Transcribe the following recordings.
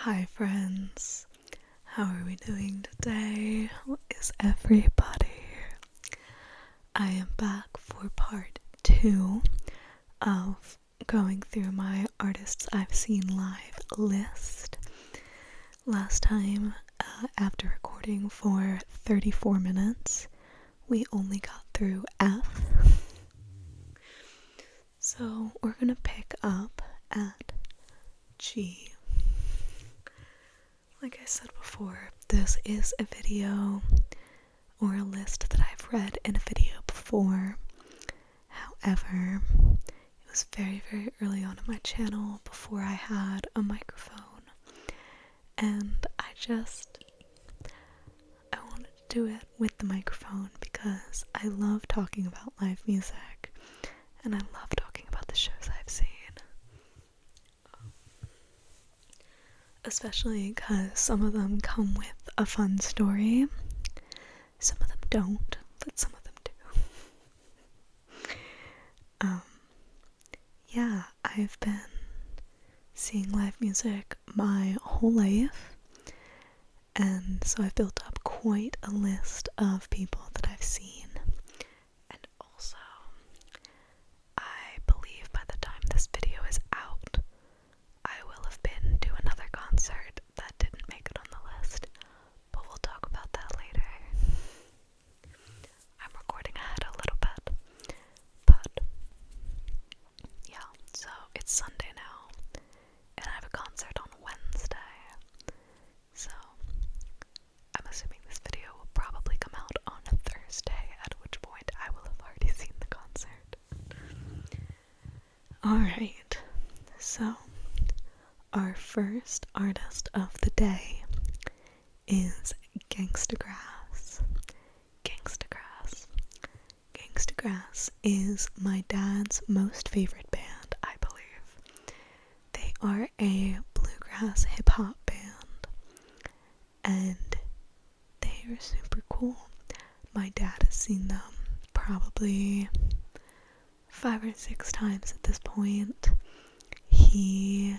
Hi friends, how are we doing today? How is everybody? I am back for part 2 of going through my artists I've seen live list. Last time, after recording for 34 minutes, we only got through F. So we're gonna pick up at G. Like I said before, this is a video or a list that I've read in a video before. However, it was very, very early on in my channel before I had a microphone. And I wanted to do it with the microphone because I love talking about live music and I love talking about the shows I've seen. Especially because some of them come with a fun story. Some of them don't, but some of them do. Yeah, I've been seeing live music my whole life, and so I've built up quite a list of people that I've seen. And also, I believe by the time this video is out, I will have been to another concert that didn't make it on the list, but we'll talk about that later. I'm recording ahead a little bit, but yeah, so it's Sunday now, and I have a concert on Wednesday, so I'm assuming this video will probably come out on a Thursday, at which point I will have already seen the concert. Alright, so our first artist of the day is Gangsta Grass. Gangsta Grass. Gangsta Grass is my dad's most favorite band, I believe. They are a bluegrass hip-hop band, and they are super cool. My dad has seen them probably 5 or 6 times at this point. He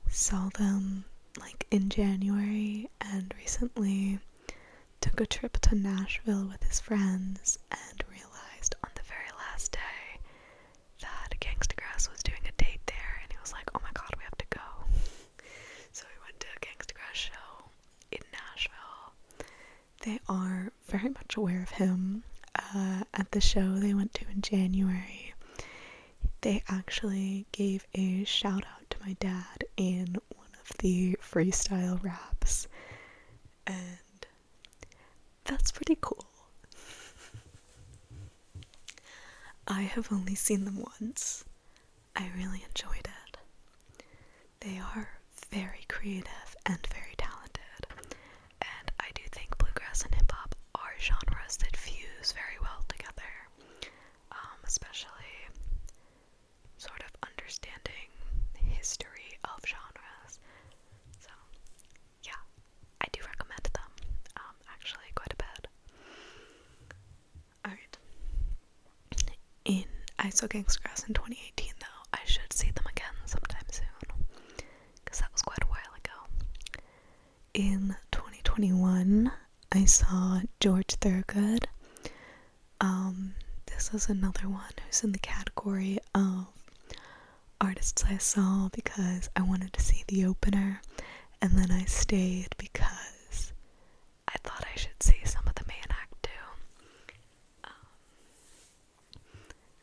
saw them like in January and recently took a trip to Nashville with his friends and realized on the very last day that Gangsta Grass was doing a date there, and he was like, oh my god, we have to go. So we went to a Gangsta Grass show in Nashville. They are very much aware of him. At the show they went to in January, they actually gave a shout out to my dad in one of the freestyle raps, and that's pretty cool. I have only seen them once. I really enjoyed it. They are very creative and very talented, and I do think bluegrass and hip-hop are genres that fuse very well together, especially sort of understanding the history of genres. So yeah, I do recommend them, actually quite a bit. Alright. I saw Gangsta Grass in 2018 though. I should see them again sometime soon, because that was quite a while ago. In 2021, I saw George Thorogood. This is another one who's in the category of artists I saw because I wanted to see the opener, and then I stayed because I thought I should see some of the main act too.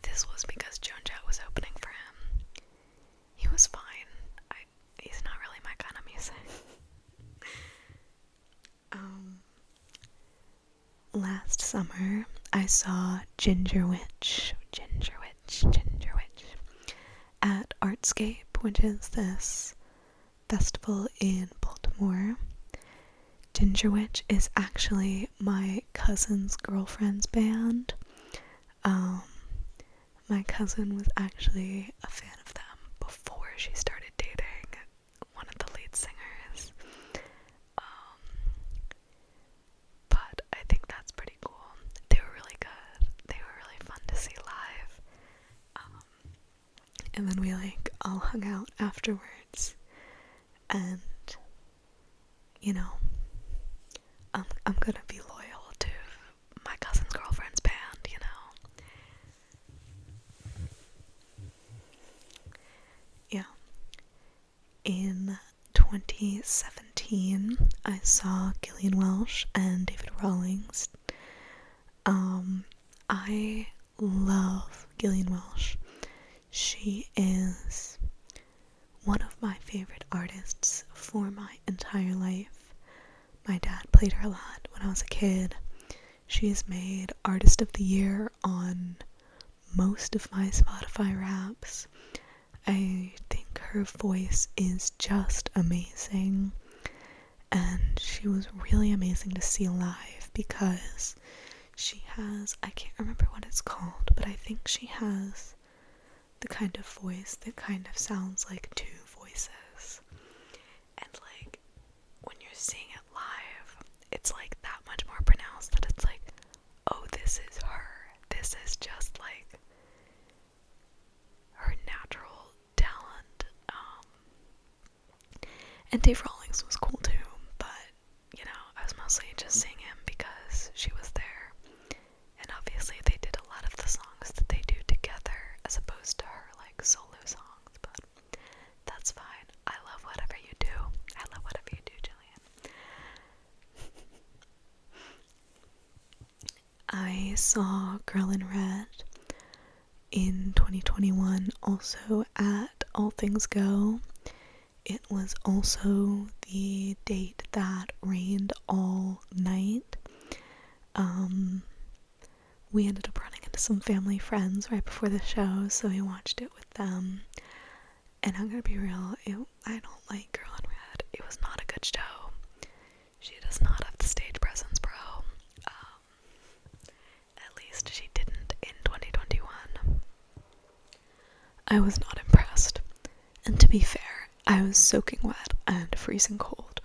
This was because Joan Jett was opening for him. He was fine. He's not really my kind of music. Last summer, I saw Ginger Witch at Artscape, which is this festival in Baltimore. Ginger Witch is actually my cousin's girlfriend's band. My cousin was actually a fan of them before she started dating one of the lead singers. But I think that's pretty cool. They were really good. They were really fun to see live. And then we all hung out afterwards And, you know, I'm gonna be loyal to my cousin's girlfriend's band, you know. Yeah. In 2017, I saw Gillian Welch and David Rawlings. I love Gillian Welch. She is one of my favorite artists for my entire life. My dad played her a lot when I was a kid. She has made Artist of the Year on most of my Spotify raps. I think her voice is just amazing, and she was really amazing to see live because she has, I can't remember what it's called, but I think she has the kind of voice that kind of sounds like two voices. And like, when you're seeing it live, it's like that much more pronounced that it's like, oh, this is her. This is just like her natural talent. And Dave Rawlings was cool too, but, you know, I was mostly just seeing him because she was there. And obviously they did a lot of the songs that they do together as opposed to her, like, solo songs, but that's fine. I love whatever you do. I love whatever you do, Jillian. I saw Girl in Red in 2021, also at All Things Go. It was also the date that rained all night. We ended up running into some family friends right before the show, so we watched it with them. And I'm gonna be real, I don't like Girl in Red. It was not a good show. She does not have the stage presence, bro. At least she didn't in 2021. I was not impressed. And to be fair, I was soaking wet and freezing cold,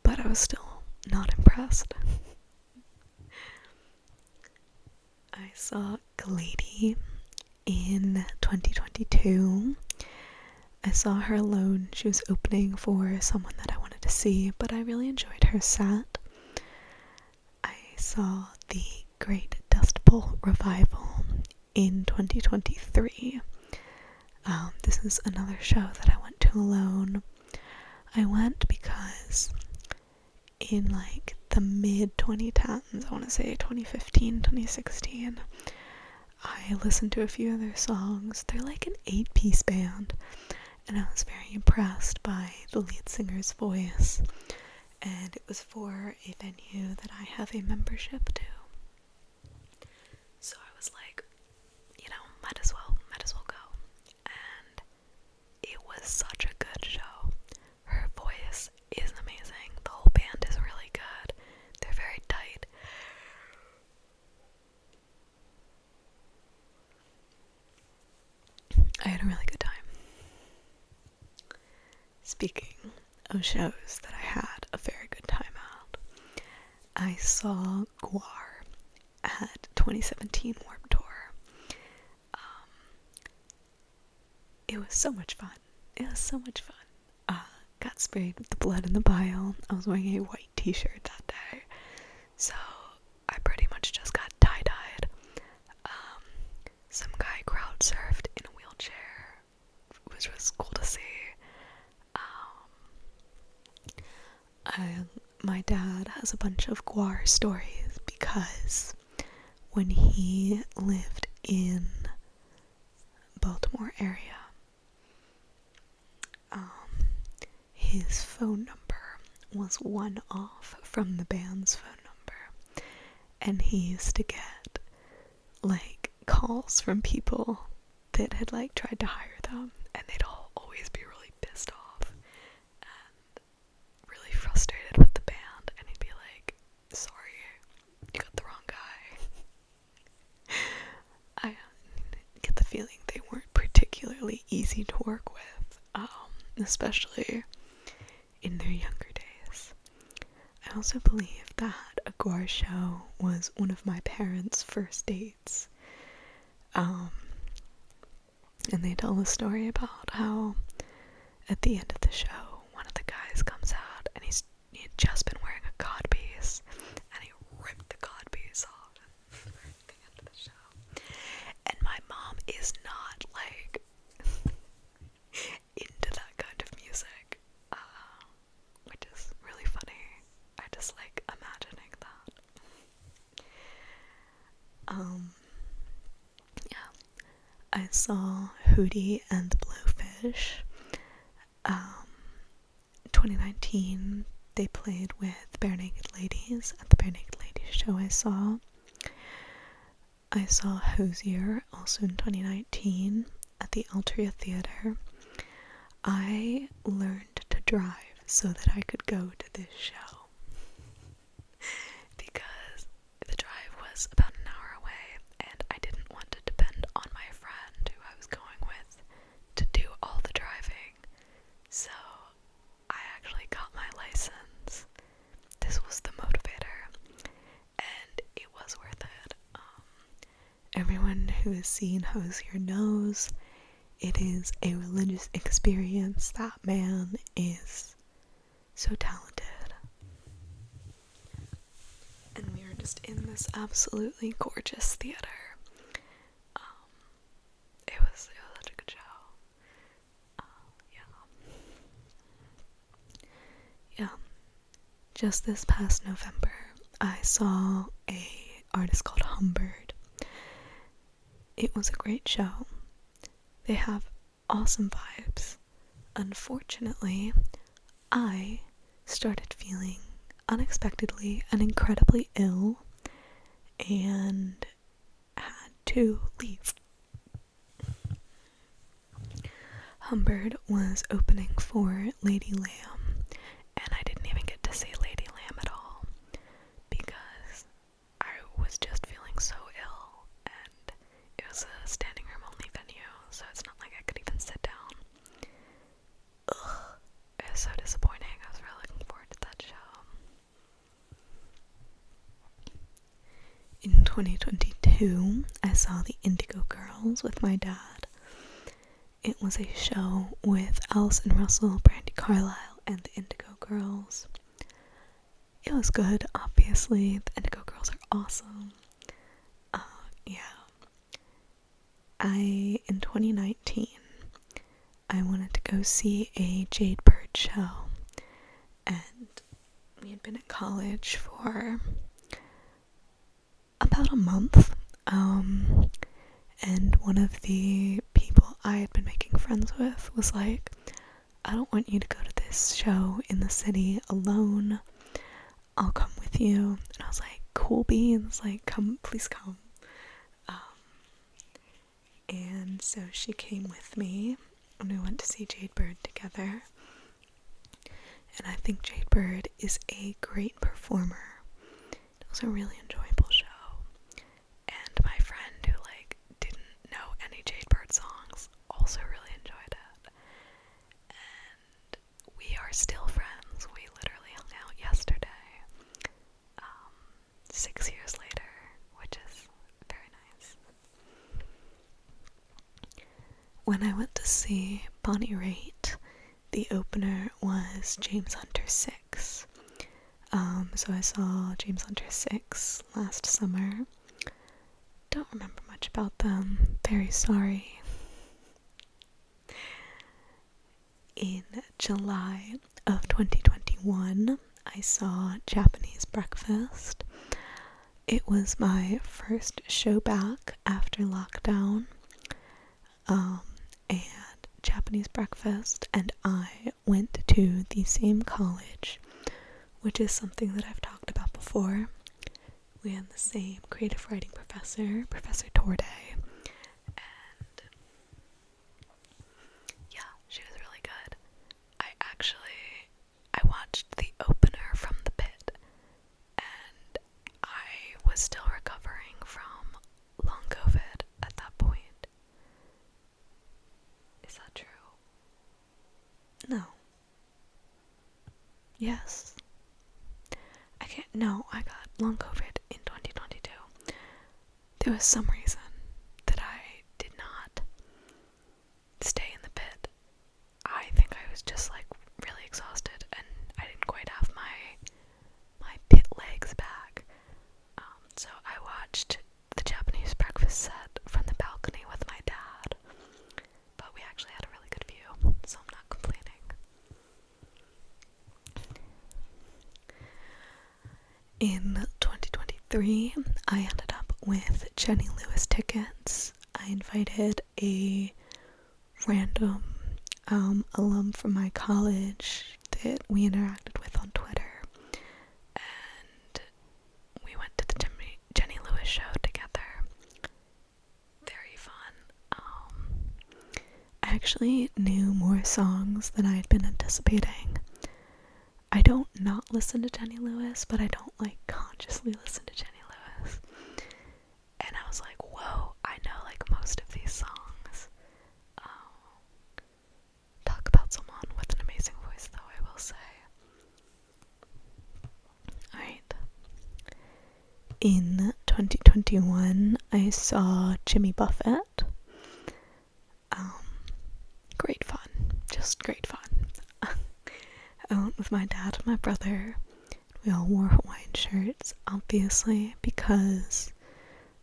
but I was still not impressed. I saw Glady in 2022. I saw her alone. She was opening for someone that I wanted to see, but I really enjoyed her set. I saw the Great Dust Bowl Revival in 2023. This is another show that I went to alone. I went because in like the mid 2010s, I want to say 2015, 2016, I listened to a few of their songs. They're like an 8-piece band, and I was very impressed by the lead singer's voice, and it was for a venue that I have a membership to. So I was like, you know, might as well go. And it was such a good show. Her voice is amazing. The whole band is really good. They're very tight. I had a really good time. Speaking of shows that I had a very good time at, I saw GWAR at 2017 Warped Tour. It was so much fun. Got sprayed with the blood in the bile. I was wearing a white t-shirt that day, so I pretty much just got tie-dyed. Some guy crowd surfed in a wheelchair, which was cool to see. My dad has a bunch of GWAR stories because when he lived in Baltimore area, his phone number was one off from the band's phone number, and he used to get like calls from people that had like tried to hire them, and they'd all always be really pissed off and really frustrated with the band, and he'd be like, sorry, you got the wrong guy. I get the feeling they weren't particularly easy to work with, especially in their younger days. I also believe that a GWAR show was one of my parents' first dates. And they tell the story about how at the end of the show, one of the guys I saw Hootie and the Blowfish. 2019, they played with Barenaked Ladies at the Barenaked Ladies show I saw. I saw Hozier also in 2019 at the Altria Theater. I learned to drive so that I could go to this show because the drive was about an hour away and I didn't want to depend on my friend who I was going with to do all the driving. So I actually got my license. This was the motivator and it was worth it. Everyone who has seen Hozier knows it is a religious experience. That man is so talented. And we are just in this absolutely gorgeous theater. It was such a good show. Yeah. Just this past November, I saw a artist called Humbird. It was a great show. They have awesome vibes. Unfortunately, I started feeling unexpectedly and incredibly ill and had to leave. Humbird was opening for Lady Lamb, and I didn't even get to see Lady Lamb at all because I was just feeling so ill, and it was a standing room only venue, so it's not like I could even sit down. Ugh, it was so disappointing. I was really looking forward to that show. In 2022, I saw the Indigo Girls with my dad. It was a show with Alison Russell, Brandi Carlile, and the Indigo Girls. It was good, obviously. The Indigo Girls are awesome. In 2019, I wanted to go see a Jade Bird show, and we had been at college for about a month, and one of the people I had been making friends with was like, I don't want you to go to this show in the city alone, I'll come with you. And I was like, cool beans, like, come, please come. And so she came with me, and we went to see Jade Bird together. And I think Jade Bird is a great performer. It was a really enjoyable show. And my friend who, didn't know any Jade Bird songs also really enjoyed it. And we are still friends. We literally hung out yesterday. 6 years later, which is very nice. When I went to see Bonnie Raitt, the opener was James Hunter 6. So I saw James Hunter 6 last summer. Don't remember much about them. Very sorry. In July of 2021, I saw Japanese Breakfast. It was my first show back after lockdown. And Japanese Breakfast and I went to the same college, which is something that I've talked about before. We had the same creative writing professor, Professor Torde, and yeah, she was really good. I watched the opener from the pit, and I was still recovering from long COVID at that point. Is that true? No. Yes. I got long COVID in 2022. There was some reason that I did not stay in the pit. I think I was just really exhausted and I didn't quite have my pit legs back. So I watched the Japanese Breakfast set from the balcony with my dad. But we actually had a really good view, so I'm not complaining. In 2023, I ended up with Jenny Lewis tickets. I invited a random alum from my college that we interacted with on Twitter, and we went to the Jenny Lewis show together. Very fun. I actually knew more songs than I had been anticipating. I don't not listen to Jenny Lewis, but I don't like consciously listen to Jenny Lewis. And I was like, whoa, I know like most of these songs. Talk about someone with an amazing voice, though, I will say. Alright. In 2021, I saw Jimmy Buffett. Great fun. Just great fun. I went with my dad and my brother. We all wore Hawaiian shirts, obviously, because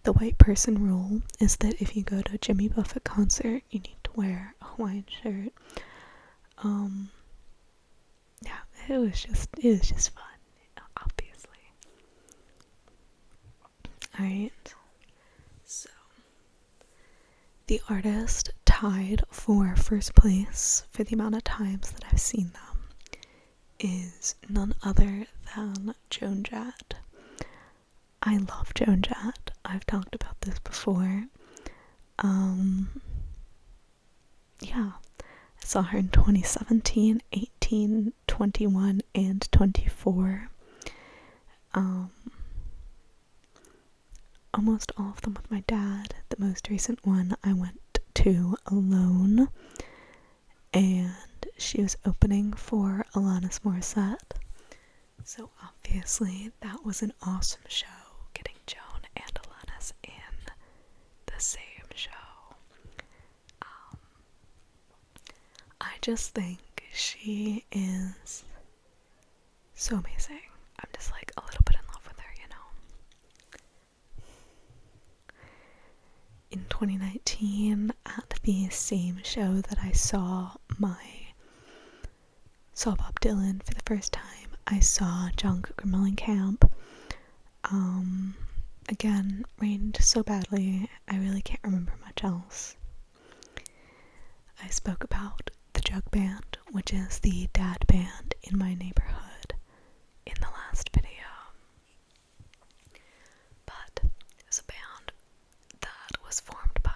the white person rule is that if you go to a Jimmy Buffett concert, you need to wear a Hawaiian shirt. Yeah, it was just fun, obviously. Alright, so the artist tied for first place for the amount of times that I've seen them is none other than Joan Jett. I love Joan Jett. I've talked about this before. Yeah, I saw her in 2017, 18, 21, and 24. Almost all of them with my dad. The most recent one I went to alone, and she was opening for Alanis Morissette. So obviously that was an awesome show, getting Joan and Alanis in the same show. I just think she is so amazing. I'm just like a little bit in love with her, you know. In 2019, at the same show that I saw Bob Dylan for the first time, I saw Jungkook and Mellencamp. Again, rained so badly, I really can't remember much else. I spoke about the Jug Band, which is the dad band in my neighborhood, in the last video. But it was a band that was formed by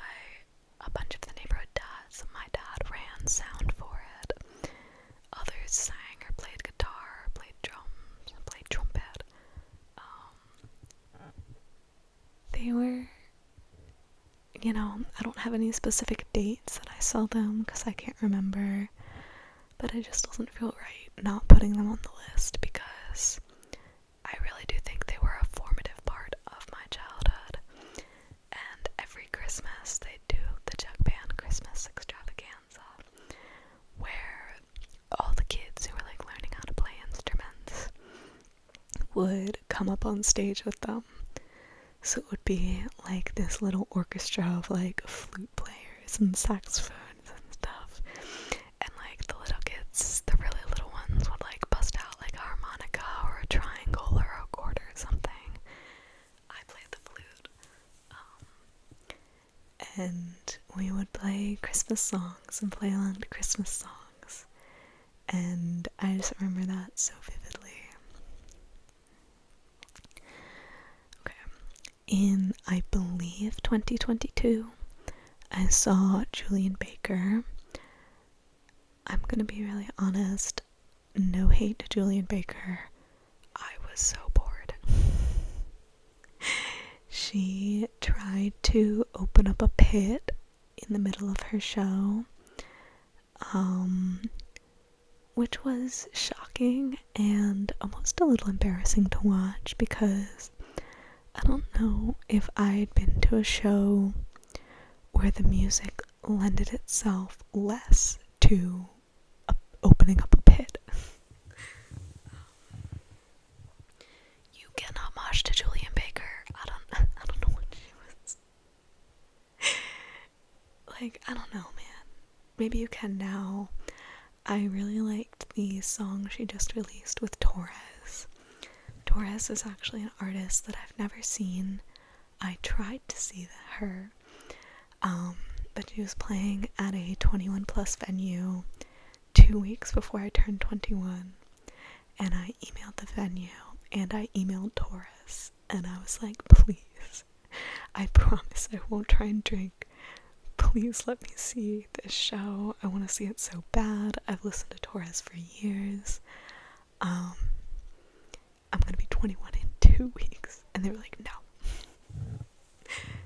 a bunch of the neighborhood dads. My dad ran sound for it. Others sang or played guitar, played drums, played trumpet. They were, you know, I don't have any specific dates that I saw them because I can't remember, but it just doesn't feel right not putting them on the list because I really do think they were a formative part of my childhood. And every Christmas they do the Jug Band Christmas extravaganza, where all the kids who were like learning how to play instruments would come up on stage with them. So it would be like this little orchestra of like flute players and saxophones and stuff. And like the little kids, the really little ones, would like bust out like a harmonica or a triangle or a chord or something. I played the flute. And we would play Christmas songs and play along to Christmas songs. And I just remember that so vividly. In, I believe, 2022, I saw Julian Baker. I'm gonna be really honest, no hate to Julian Baker. I was so bored. She tried to open up a pit in the middle of her show, which was shocking and almost a little embarrassing to watch because I don't know if I'd been to a show where the music lended itself less to opening up a pit. You cannot mosh to Julian Baker. I don't know what she was. Like, I don't know, man. Maybe you can now. I really liked the song she just released with Torres. Torres is actually an artist that I've never seen. I tried to see her, that she was playing at a 21 plus venue 2 weeks before I turned 21, and I emailed the venue and I emailed Taurus and I was like, please, I promise I won't try and drink. Please let me see this show. I want to see it so bad. I've listened to Taurus for years. I'm gonna be 21 in 2 weeks. And they were like, no.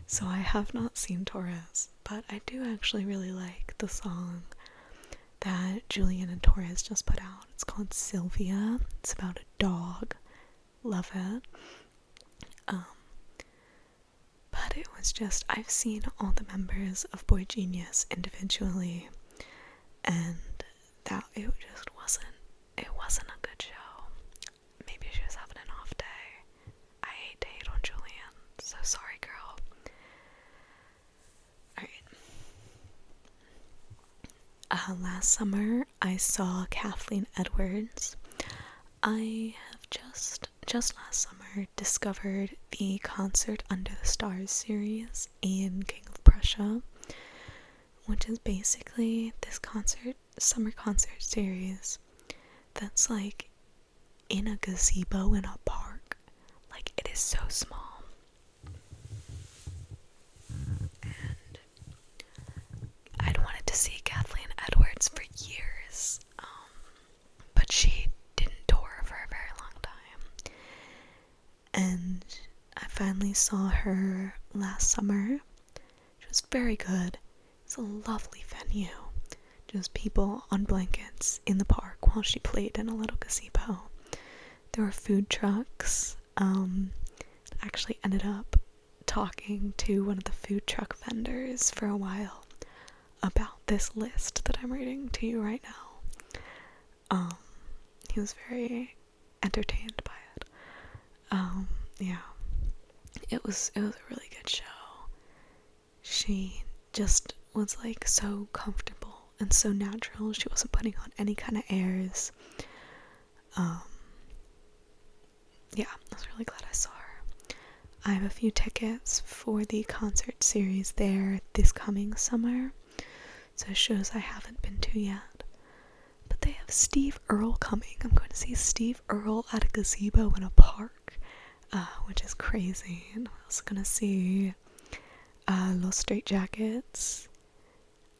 So I have not seen Taurus, but I do actually really like the song that Julian and Taurus just put out. It's called Sylvia. It's about a dog. Love it. But it was just, I've seen all the members of Boy Genius individually, and that it wasn't a good show. Maybe she was having an off day. I hate to hate on Julian, so sorry girl. Alright. Last summer I saw Kathleen Edwards. I have just last summer discovered the Concert Under the Stars series in King of Prussia, which is basically this summer concert series that's like in a gazebo in a park. Like, it is so small. And I'd wanted to see Kathleen Edwards for years, but she didn't tour for a very long time. And I finally saw her last summer. She was very good. It's a lovely venue. Just people on blankets in the park while she played in a little gazebo. There were food trucks. Actually ended up talking to one of the food truck vendors for a while about this list that I'm reading to you right now. He was very entertained by it. Yeah. It was a really good show. She just was like so comfortable and so natural. She wasn't putting on any kind of airs. Yeah, I was really glad I saw her. I have a few tickets for the concert series there this coming summer, so shows I haven't been to yet. But they have Steve Earle coming. I'm going to see Steve Earle at a gazebo in a park, which is crazy. And I'm also going to see Los Straight Jackets.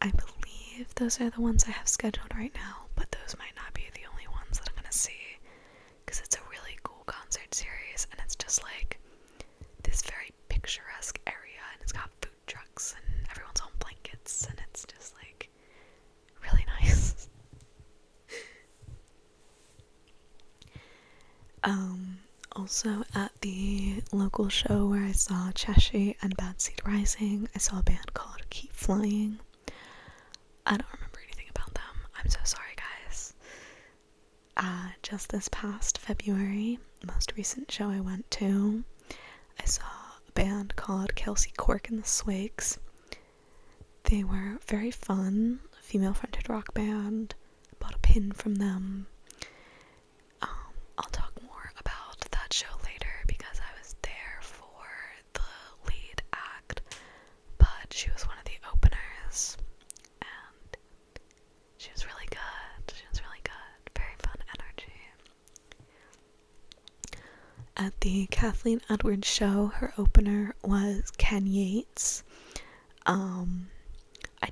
I believe those are the ones I have scheduled right now, but those might not be the only ones that I'm going to see, because it's a really cool concert series, and it's just like this very picturesque area, and it's got food trucks, and everyone's on blankets, and it's just like really nice. Also at the local show where I saw Cheshi and Bad Seed Rising, I saw a band called Keep Flying. I don't remember anything about them. I'm so sorry, guys. Just this past February, most recent show I went to, I saw a band called Kelsey Cork and the Swigs. They were very fun, female-fronted rock band. Bought a pin from them. I'll talk more about that show later because I was there for the lead act, but she was one of the openers, and she was really good. She was really good. Very fun energy. At the Kathleen Edwards show, her opener was Ken Yates. I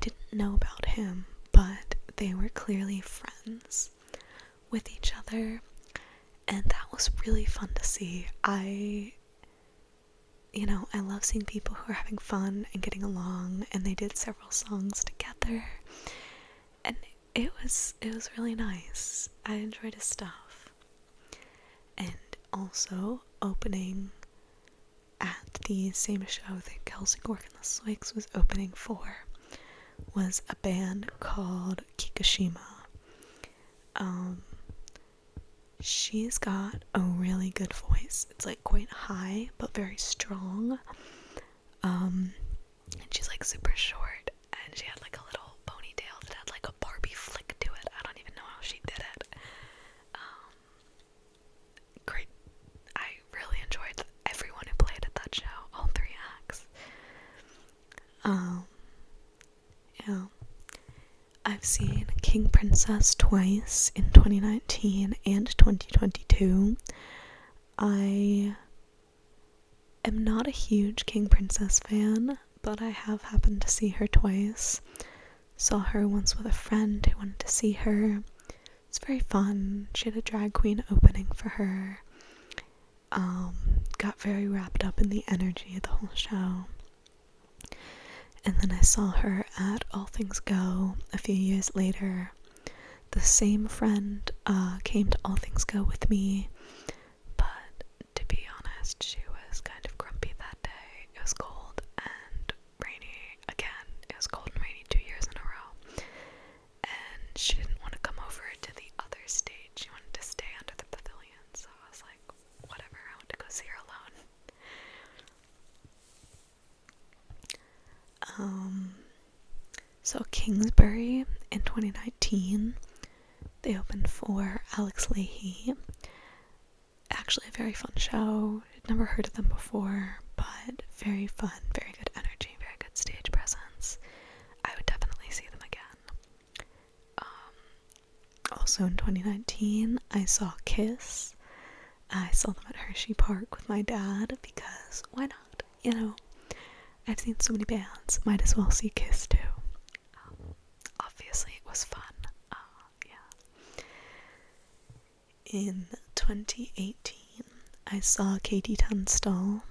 didn't know about him, but they were clearly friends with each other, and that was really fun to see. I love seeing people who are having fun and getting along, and they did several songs together, and it was really nice. I enjoyed his stuff. And also opening at the same show that Kelsey Cork and the Swigs was opening for was a band called Kikishima. She's got a really good voice. It's like quite high but very strong. And she's like super short, and she had like a little ponytail that had like a Barbie flick to it. I don't even know how she did it. Great. I really enjoyed everyone who played at that show, all 3 acts. I've seen King Princess twice in 2019 and 2022. I am not a huge King Princess fan, but I have happened to see her twice. Saw her once with a friend who wanted to see her. It's very fun. She had a drag queen opening for her. Got very wrapped up in the energy of the whole show. And then I saw her at All Things Go a few years later. The same friend came to All Things Go with me, but to be honest, she was kind of grumpy that day. It was cold and rainy again. It was cold and rainy 2 years in a row. And she didn't want to come over to the other stage. She wanted to stay under the pavilion. So I was like, whatever, I went to go see her alone. So Kingsbury in 2019, they opened for Alex Leahy. Actually a very fun show. I'd never heard of them before, but very fun, very good energy, very good stage presence. I would definitely see them again. Also in 2019, I saw Kiss. I saw them at Hershey Park with my dad because why not? You know, I've seen so many bands, might as well see Kiss too. Obviously it was fun. Yeah. In 2018, I saw Katie Tunstall.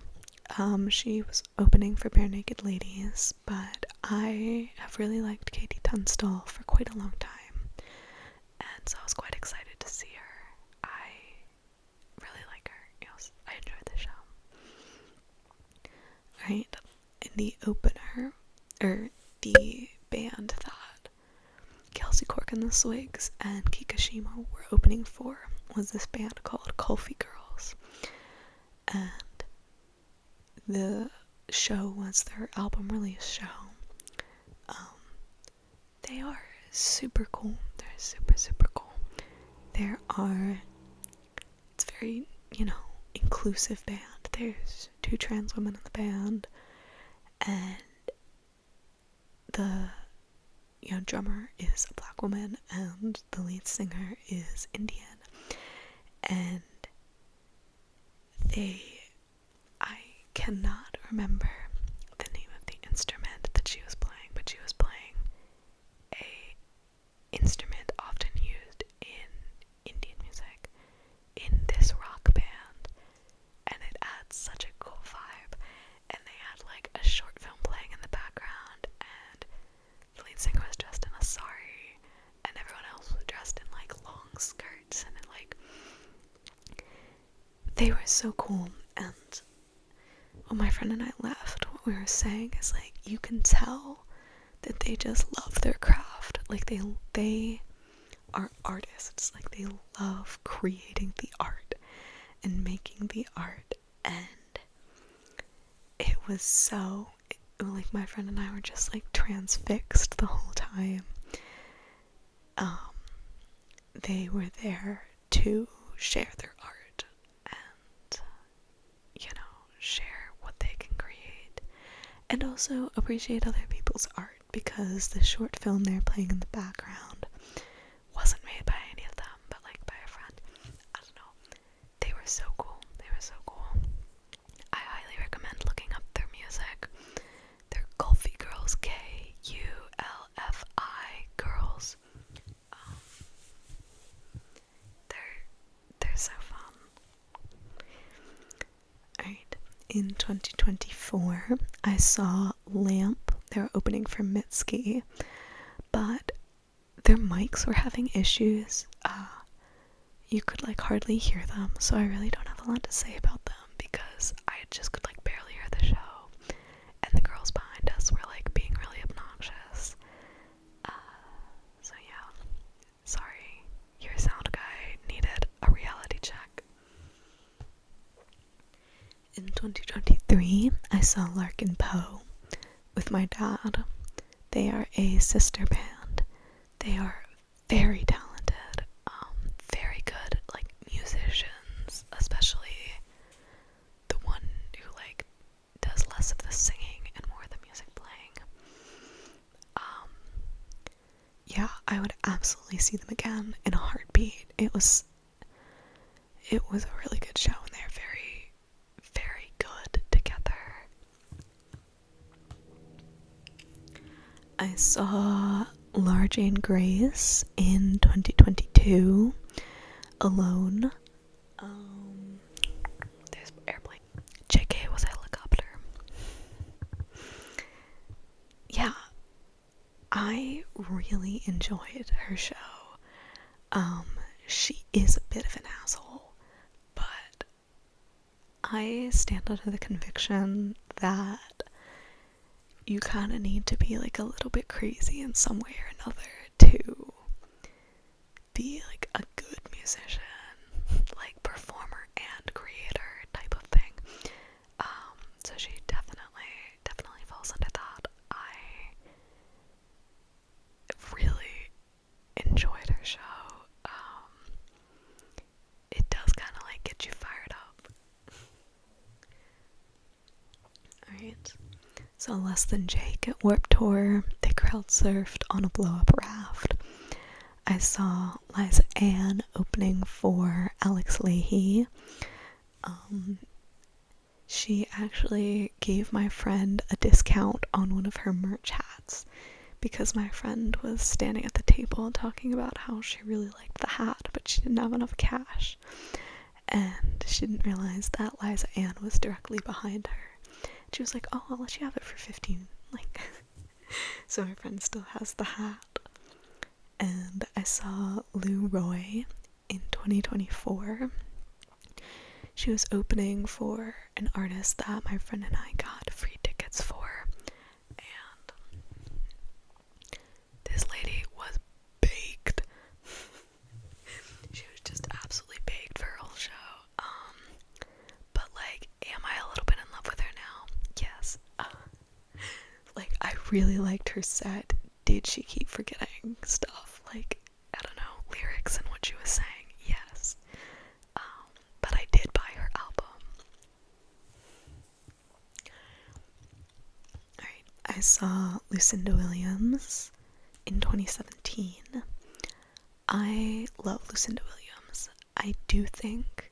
She was opening for Bare Naked Ladies, but I have really liked Katie Tunstall for quite a long time, and so I was quite excited to see her. I really like her. Yes, I enjoyed the show. Right, in the opener, or the band that Kelsey Cork and the Swigs and Kikashima were opening for was this band called Kulfi Girls, and the show was their album release show. They are super cool. They're super cool. It's very, inclusive band. There's 2 trans women in the band, and the drummer is a black woman and the lead singer is Indian. And I cannot remember the name of the instrument that she was playing, but she was playing a instrument often used in Indian music in this rock band, and it adds such a cool vibe. And they had like a short film playing in the background, and the lead singer was dressed in a sari, and everyone else was dressed in like long skirts, and they were so cool. And when my friend and I left, what we were saying is like, you can tell that they just love their craft. Like they are artists. Like they love creating the art and making the art, and it was so, like, my friend and I were just like transfixed the whole time. They were there to share their art and, share what they can create, and also appreciate other people's art, because the short film they're playing in the background wasn't made by any of them, but like by a friend. I don't know. They were so cool. I highly recommend looking up their music. They're Kulfi Girls, Kulfi Girls. They're so fun. Alright, in 2024, I saw Lamp. They were opening for Mitski, but their mics were having issues. You could like hardly hear them, so I really don't have a lot to say about them because I just could like barely hear the show, and the girls behind us were like being really obnoxious. So yeah, sorry, your sound guy needed a reality check. In 2023, I saw Larkin Poe with my dad. They are a sister band. They are very talented, very good, like, musicians, especially the one who, like, does less of the singing and more of the music playing. Yeah, definitely see them again in a heartbeat. It was a really good show, and they're very, very good together. I saw Laura Jane Grace in 2022 alone. There's airplane. JK was a helicopter. Yeah, I really enjoyed her show. She is a bit of an asshole, but I stand under the conviction that you kind of need to be like a little bit crazy in some way or another to be like a good musician, like performer and creator type of thing. So she definitely falls under that. I really enjoyed her show. It does kind of like get you fired up. Alright, so Less Than Jake at Warped Tour, they crowd surfed on a blow-up raft. I saw Liza Ann opening for Alex Leahy. She actually gave my friend a discount on one of her merch hats because my friend was standing at the table talking about how she really liked the hat, but she didn't have enough cash. And she didn't realize that Liza Ann was directly behind her. She was like, oh, I'll let you have it for 15. Like, so my friend still has the hat. And I saw Lou Roy in 2024. She was opening for an artist that my friend and I got free tickets for. And this lady was baked. She was just absolutely baked for her whole show. But like, am I a little bit in love with her now? Yes. Like, I really liked her set. Did she keep forgetting stuff? Like, I don't know, lyrics and what she was saying? Yes. But I did buy her album. Alright, I saw Lucinda Williams in 2017. I love Lucinda Williams. I do think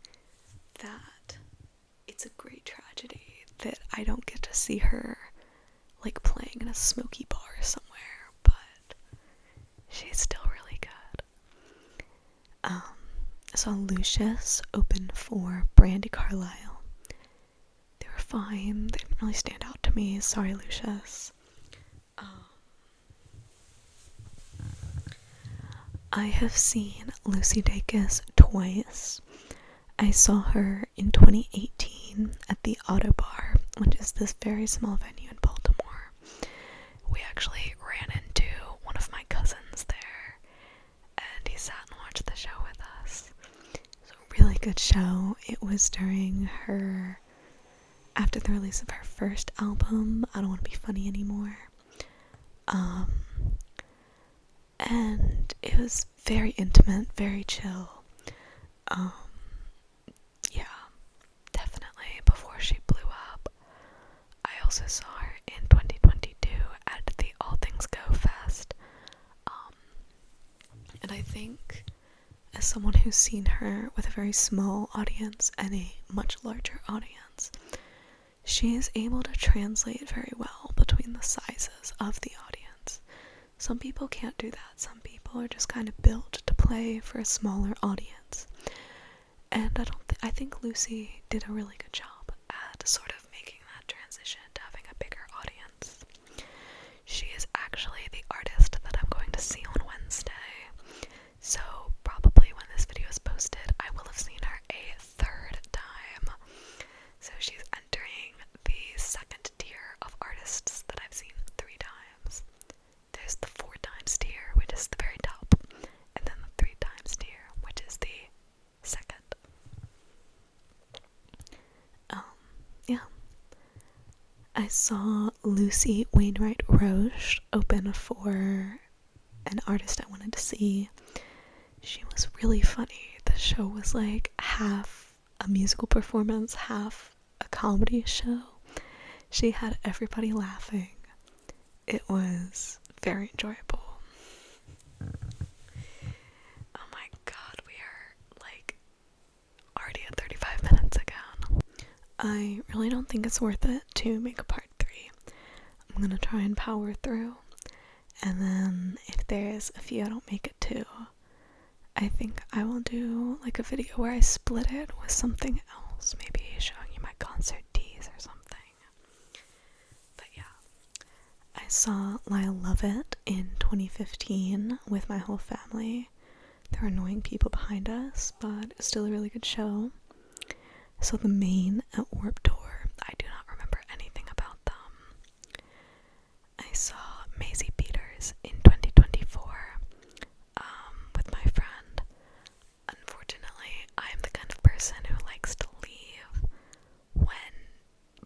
that it's a great tragedy that I don't get to see her like playing in a smoky bar somewhere, but she's still really good. I saw Lucius open for Brandi Carlile. They were fine. They didn't really stand out to me. Sorry, Lucius. I have seen Lucy Dacus twice. I saw her in 2018 at the Auto Bar, which is this very small venue in Baltimore. We actually ran into one of my cousins there, and he sat and watched the show with us. It was a really good show. It was after the release of her first album, I Don't Want to Be Funny Anymore. And it was very intimate, very chill. Yeah, definitely before she blew up. I also saw her in 2022 at the All Things Go Fest. And I think, as someone who's seen her with a very small audience and a much larger audience, she is able to translate very well between the sizes of the audience. Some people can't do that. Some people are just kind of built to play for a smaller audience. And I think Lucy did a really good job at sort of making that transition to having a bigger audience. She is actually the artist that I'm going to see on Wednesday. So probably when this video is posted, I will have seen her a third time. So she's entering the second tier of artists that I've seen 3 times. There's the 4 times tier, which is the very top, and then the 3 times tier, which is the second. Yeah. I saw Lucy Wainwright Roche open for an artist I wanted to see. She was really funny. The show was like half a musical performance, half a comedy show. She had everybody laughing. It was very enjoyable. I really don't think it's worth it to make a part 3. I'm gonna try and power through, and then if there's a few I don't make it to, I think I will do like a video where I split it with something else, maybe showing you my concert teas or something. But yeah, I saw Lyle Lovett in 2015 with my whole family. There were annoying people behind us, but it's still a really good show. So the Maine at Warped Tour, I do not remember anything about them. I saw Maisie Peters in 2024 with my friend. Unfortunately, I am the kind of person who likes to leave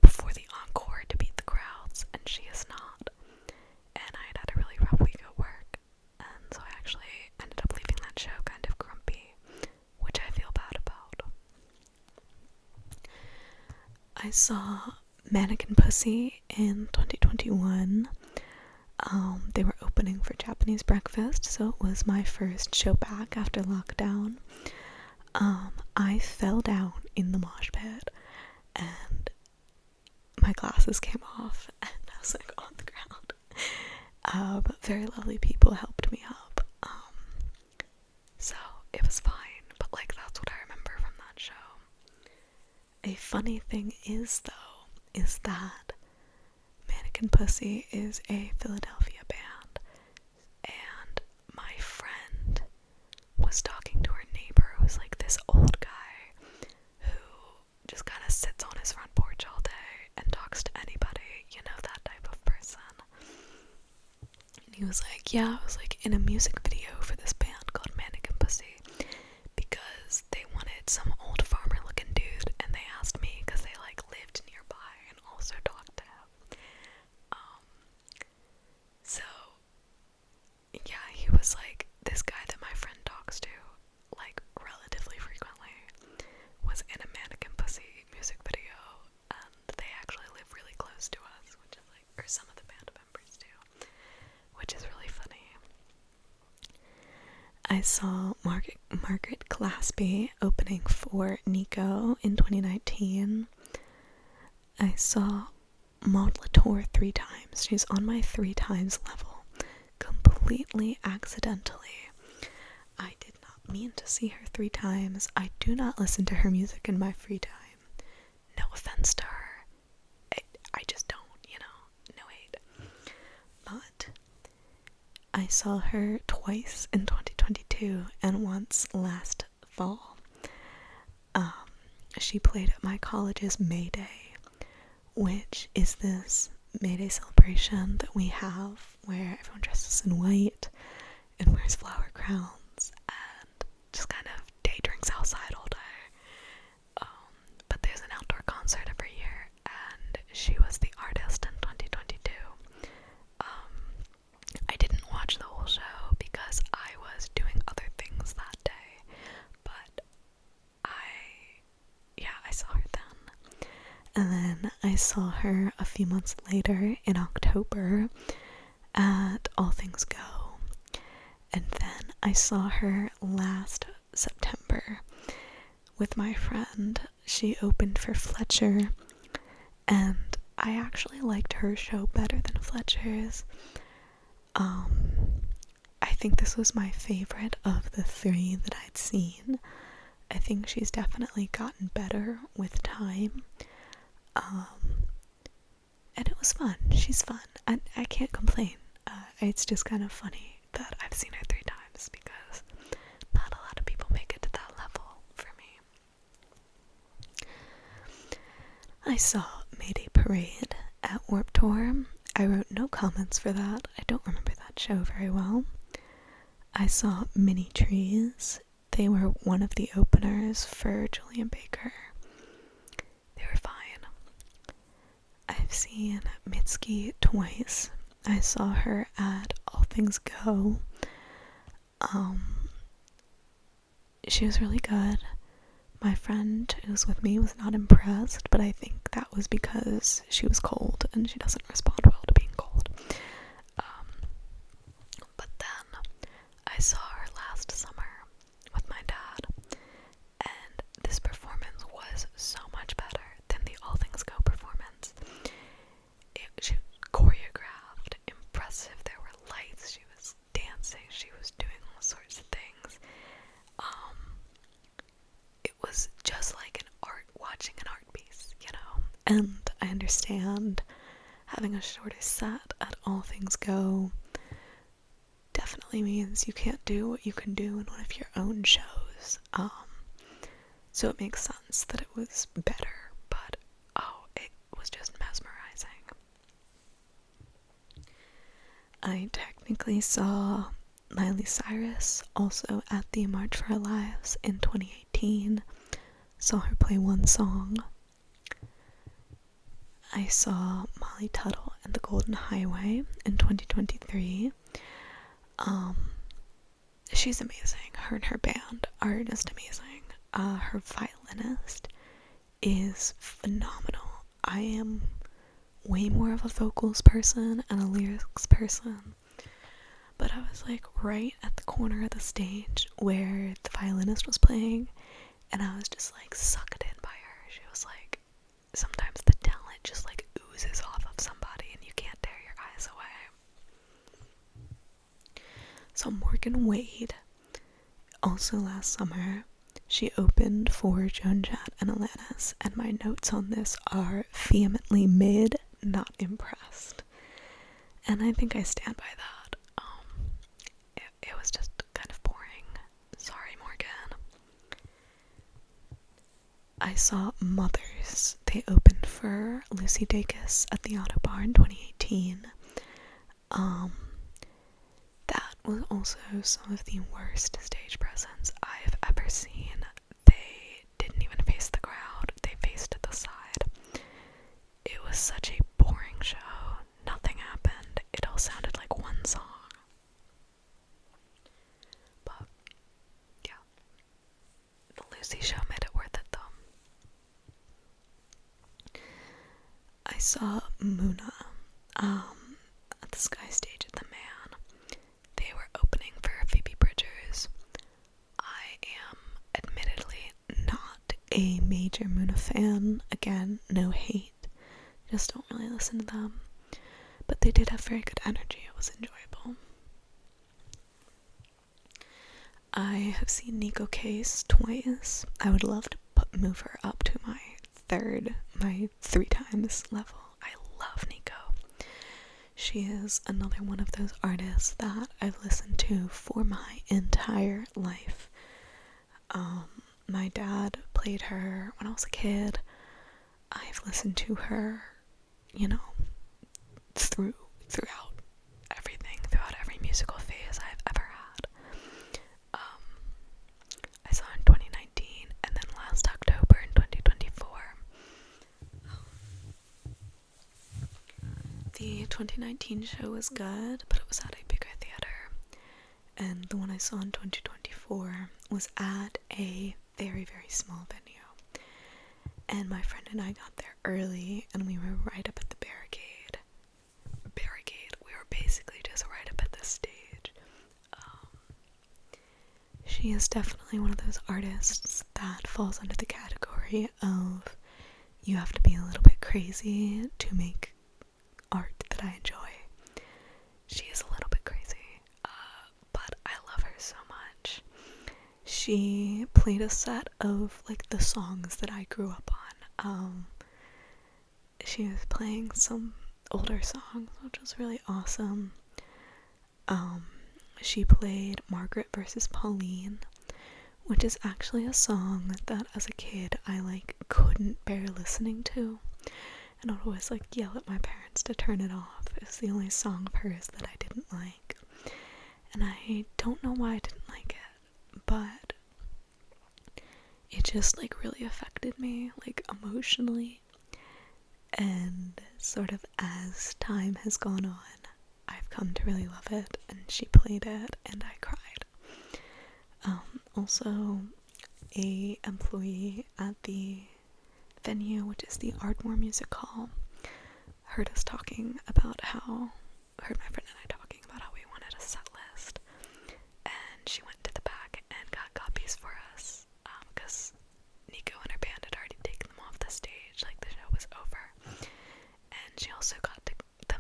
before the encore to beat the crowds, and she is not. And I had a really rough week at work, and so I actually ended up leaving that show kind of grumpy, which I feel bad about. I saw Mannequin Pussy in 2021. They were opening for Japanese Breakfast, so it was my first show back after lockdown. I fell down in the mosh pit and my glasses came off and I was like on the ground. But very lovely people helped me up. So it was fine, but like that's what I remember from that show. A funny thing is that Mannequin Pussy is a Philadelphia band, and my friend was talking to her neighbor who's like this old guy who just kind of sits on his front porch all day and talks to anybody, you know, that type of person. And he was like, yeah, I was like in a music video for this band called Mannequin Pussy because they wanted some old farmer looking dude, and they asked me because they like lived nearby and also talked to him. So yeah, he was like, this guy that my friend talks to like relatively frequently was in a Mannequin Pussy music video, and they actually live really close to us, which is like, or some of the band members do, which is really funny. I saw Margaret Glaspie opening for Nico in 2019. I saw Maud Latour 3 times. She's on my 3 times level. Completely accidentally. I did not mean to see her 3 times. I do not listen to her music in my free time. No offense to her. I just don't, you know. No hate. But I saw her twice in 2022 and once last fall. She played at my college's May Day, which is this May Day celebration that we have where everyone dresses in white and wears flower crowns and just kind of day drinks outside all day. But there's an outdoor concert every year, and she was the artist in 2022. I didn't watch the whole show because I was doing other things that day, but I saw her then. And then I saw her a few months later in October at All Things Go. And then I saw her last September with my friend. She opened for Fletcher, and I actually liked her show better than Fletcher's. I think this was my favorite of the 3 that I'd seen. I think she's definitely gotten better with time. And it was fun. She's fun. I can't complain. It's just kind of funny that I've seen her 3 times because not a lot of people make it to that level for me. I saw Mayday Parade at Warped Tour. I wrote no comments for that. I don't remember that show very well. I saw Mini Trees. They were one of the openers for Julian Baker. They were fine. I've seen Mitski twice. I saw her at All Things Go. She was really good. My friend who was with me was not impressed, but I think that was because she was cold and she doesn't respond well to being cold. But then I saw her last summer with my dad, and this performance was so much better than the All was just like watching an art piece, you know? And I understand having a shorter set at All Things Go definitely means you can't do what you can do in one of your own shows. So it makes sense that it was better, but oh, it was just mesmerizing. I technically saw Miley Cyrus also at the March for Our Lives in 2018. Saw her play one song. I saw Molly Tuttle and the Golden Highway in 2023. She's amazing. Her and her band are just amazing. Her violinist is phenomenal. I am way more of a vocals person and a lyrics person, but I was like right at the corner of the stage where the violinist was playing, and I was just like sucked in by her. She was like, sometimes the talent just like oozes off of somebody and you can't tear your eyes away. So Morgan Wade, also last summer, she opened for Joan Jett and Alanis, and my notes on this are vehemently mid, not impressed. And I think I stand by that. It was just kind of boring. Sorry, Morgan. I saw Mothers. They opened for Lucy Dacus at the Autobar in 2018. That was also some of the worst stage presence I've ever seen. They didn't even face the crowd, they faced the side. It was such a boring show. Nothing happened. It all sounded like one song. But, yeah. The Lucy show made it worth it, though. I saw Muna, at the Sky Stage at the Man. They were opening for Phoebe Bridgers. I am admittedly not a major Muna fan. Again, no hate. Just don't really listen to them. But they did have very good energy. It was enjoyable. I have seen Nico Case twice. I would love to move her up to my 3 times level. I love Nico. She is another one of those artists that I've listened to for my entire life. My dad played her when I was a kid. I've listened to her, you know, throughout everything, throughout every musical phase I've ever had. I saw her in 2019, and then last October in 2024. The 2019 show was good, but it was at a bigger theater, and the one I saw in 2024 was at a very, very small venue. And my friend and I got there early, and we were right up at the barricade. We were basically just right up at the stage. She is definitely one of those artists that falls under the category of you have to be a little bit crazy to make art that I enjoy. She is a little bit crazy, but I love her so much. She played a set of like the songs that I grew up on. She was playing some older songs, which was really awesome. She played Margaret vs. Pauline, which is actually a song that as a kid I like couldn't bear listening to, and I'd always like yell at my parents to turn it off. It's the only song of hers that I didn't like, and I don't know why I didn't like it, but it just like really affected me, like emotionally. And sort of as time has gone on, I've come to really love it, and she played it and I cried. Also, a employee at the venue, which is the Ardmore Music Hall, heard my friend and I talking about how we wanted a set list, and she went to the back and got copies for us, because Nico and her band had already taken them off the stage, like the show was over, and she also got them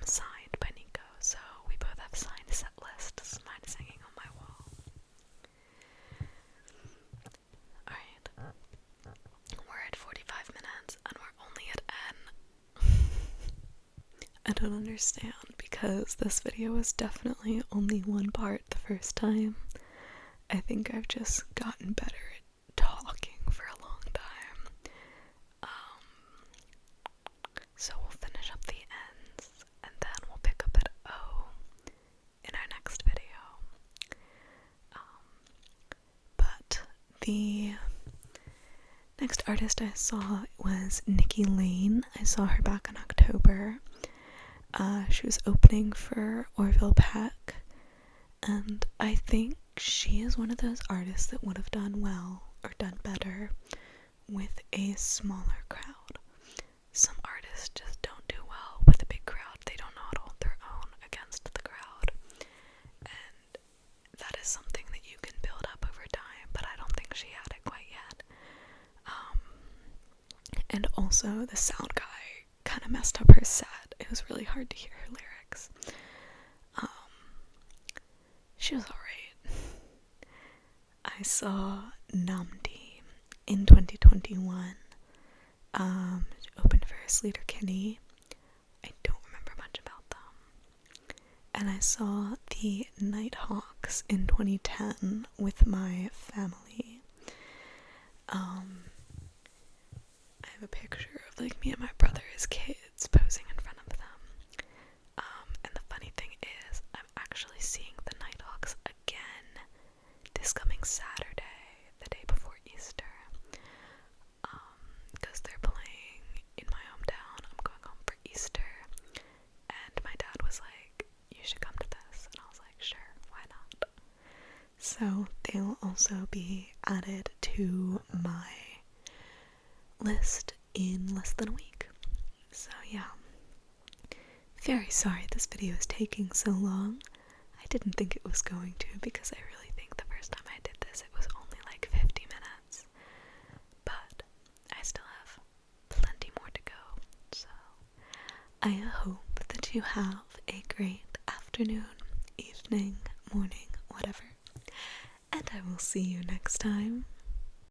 signed by Nico, so we both have signed set lists. Mine is hanging on my wall. Alright, don't understand, because this video was definitely only one part the first time. I think I've just gotten better at talking for a long time. So we'll finish up the ends, and then we'll pick up at O in our next video. But the next artist I saw was Nikki Lane. I saw her back in October. She was opening for Orville Peck, and I think she is one of those artists that would have done well or done better with a smaller crowd. Some artists just don't do well with a big crowd. They don't know how to hold their own against the crowd, and that is something that you can build up over time, but I don't think she had it quite yet. And also the sound guy kind of messed up her set. It was really hard to hear her lyrics. She was alright. I saw Namdi in 2021. She opened for Sleater Kinney. I don't remember much about them. And I saw the Nighthawks in 2010 with my family. I have a picture of like me and my brother as kids posing in front of them. And the funny thing is, I'm actually seeing the Nighthawks again this coming Saturday, the day before Easter. Because they're playing in my hometown. I'm going home for Easter, and my dad was like, you should come to this, and I was like, sure, why not? So they will also be added to my list in less than a week. So yeah, very sorry this video is taking so long. I didn't think it was going to, because I really think the first time I did this it was only like 50 minutes, but I still have plenty more to go. So I hope that you have a great afternoon, evening, morning, whatever, and I will see you next time.